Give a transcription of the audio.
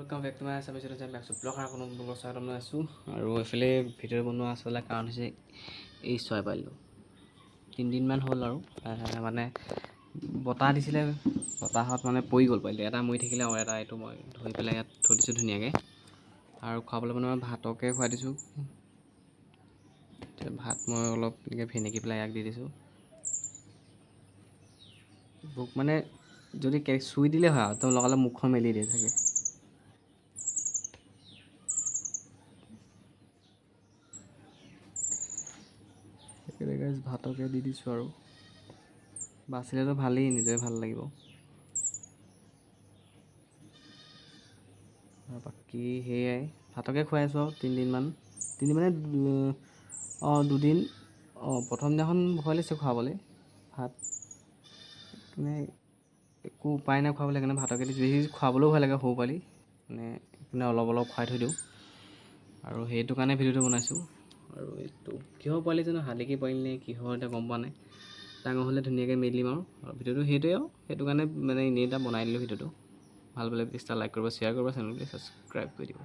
Welcome back to my চাবিছিলোঁ যে back blogger কোনো ব্লগৰ স্বাগতম জনাইছোঁ আৰু এইফালে ভিডিঅ' বনোৱা আচলতে কাৰণ হৈছে এই চৰাই পোৱালিটো 3 দিনমান হ'ল আৰু মানে বতাহ দিছিলে, বতাহত মানে পৰি গ'ল পোৱালিটো, এটা মৰি থাকিলে আৰু এটা এইটো মই ধৰি পেলাই ইয়াত থৈ দিছোঁ ধুনীয়াকৈ। আৰু খুৱাবলৈ মানে মই ভাতকে খুৱাই দিছোঁ, ভাত মই অলপ এনেকৈ ভেনেকি পেলাই ইয়াক দি দিছোঁ। ভোক মানে যদি চুই দিলে হয় আৰু লগালে মুখখন মেলি দিয়ে চাগে। সেইকাৰণে ভাতকে দি দিছোঁ আৰু বাচিলেতো ভালেই, নিজৰে ভাল লাগিব। আৰু বাকী সেয়াই ভাতকে খুৱাই আছোঁ আৰু 3 দিন মানে দুদিন প্ৰথম দিনাখন ভয় লাগিছে খুৱাবলৈ ভাত, মানে একো উপায় নাই খুৱাবলৈ, সেইকাৰণে ভাতকে দিছোঁ। খুৱাবলৈও ভয় লাগে সৰু পোৱালি, মানে সেইকাৰণে অলপ খুৱাই থৈ দিওঁ আৰু সেইটো কাৰণে ভিডিঅ'টো বনাইছোঁ। আৰু এইটো কিহৰ পোৱালি জানো, শালিকি পোৱালি নে কিহৰ এতিয়া গম পোৱা নাই। ডাঙৰ হ'লে ধুনীয়াকৈ মেলিম আৰু ভিডিঅ'টো সেইটোৱে আৰু সেইটো কাৰণে মানে এনেই এটা বনাই দিলোঁ ভিডিঅ'টো। ভাল পালে প্লিজ এটা লাইক কৰিব, শ্বেয়াৰ কৰিব, চেনেলটো ছাবস্ক্ৰাইব কৰি দিব।